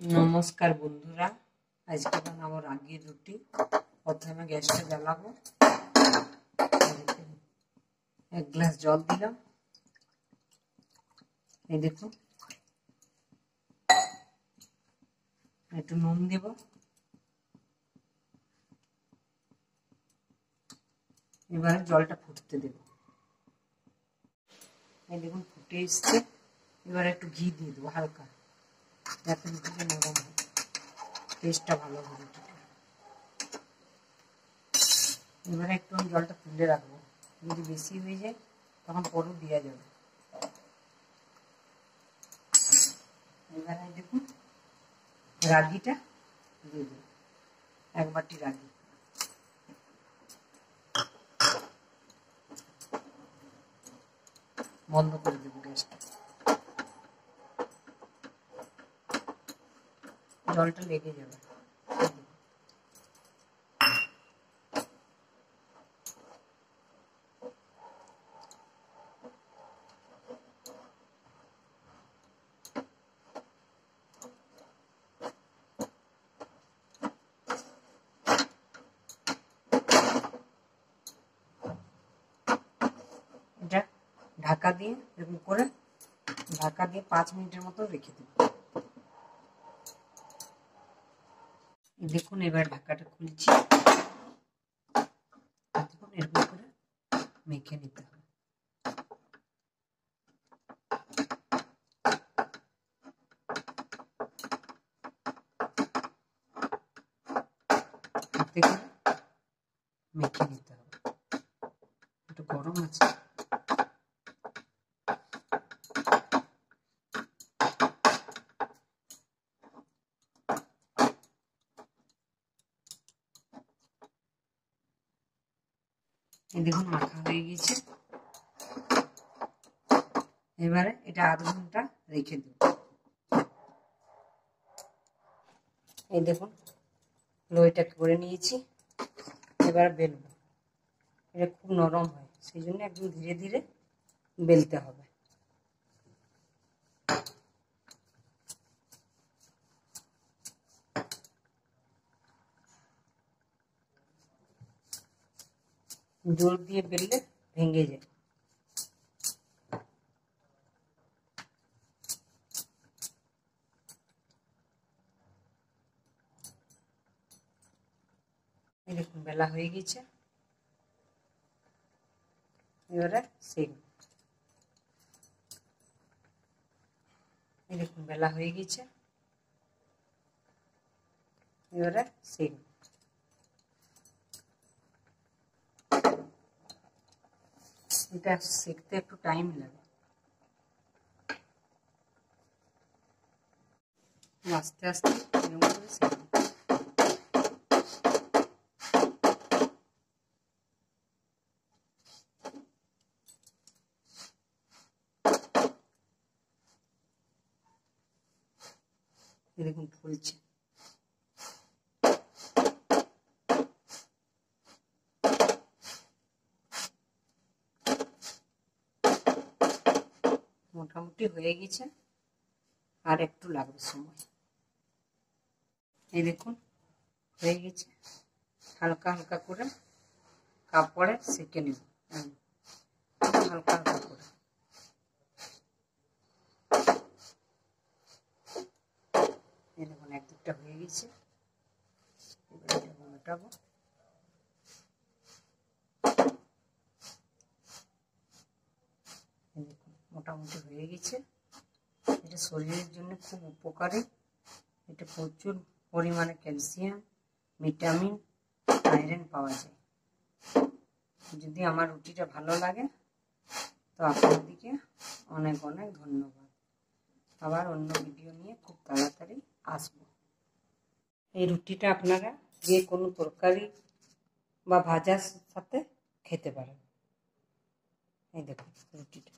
नमस्कार बंधुरा आज के बनाबो रागिर रुटी। प्रथमे गैसटा জ্বালাবো, एक ग्लास जल दिलाम, এই দেখুন একটু নুন দেব, এবারে জলটা ফুটতে দেব। এই দেখুন ফুটে এসছে, এবারে একটু ঘি দিয়ে দেবো হালকা, যাতে রুটিটা নরম হয়, টেস্টটা ভালো হবে। এবারে একটু আমি জলটা তুলে রাখবো, যদি বেশি হয়ে যায় তখন পরও দেওয়া যাবে। এবারে দেখুন রাগিটা দিয়ে দেবো, এক বাটি রাগি। বন্ধ করে দেবো গ্যাসটা, জলটা লেগে যাবে। এটা ঢাকা দিয়ে এরকম করে ঢাকা দিয়ে 5 মিনিটের মতো রেখে দেব। দেখুন এবার ঢাকাটা খুলছি, দেখুন এরকম করে মেখে নিতে হবে। হাতে করে মেখে নিতে হবে, একটু গরম আছে। এই দেখুন মাখা হয়ে গেছে, এবারে এটা আধ ঘন্টা রেখে দেব। এই দেখুন লোইটা করে নিয়েছি, এবার বেলবো। এটা খুব নরম হয়, সেই জন্য একদম ধীরে ধীরে বেলতে হবে। জোর দিয়ে বেললে ভেঙে যায়। দেখুন বেলা হয়ে গেছে, এবারে সেক। দেখুন বেলা হয়ে গেছে, এবারে সেক। এটা সেকতে একটু টাইম লাগে, আস্তে আস্তে এরকম করে সেক। এরকম ফুলছে। মোটামুটি হয়ে গেছে, আর একটু লাগবে সময়। এই দেখুন হয়ে গেছে, হালকা হালকা করে কাপড়ে সেকে নেব, হালকা হালকা করে। এই দেখুন একদিকটা হয়ে গেছে, এবার এটা উল্টাবো। মোটামুটি হয়ে গেছে। এটা শরীরের জন্য খুব উপকারী, এটা প্রচুর পরিমাণে ক্যালসিয়াম, ভিটামিন, আয়রন পাওয়া যায়। যদি আমার রুটিটা ভালো লাগে তো আপনাদেরকে অনেক অনেক ধন্যবাদ। আবার অন্য ভিডিও নিয়ে খুব তাড়াতাড়ি আসবো। এই রুটিটা আপনারা যে কোনো তরকারি বা ভাজার সাথে খেতে পারেন। এই দেখুন রুটিটা।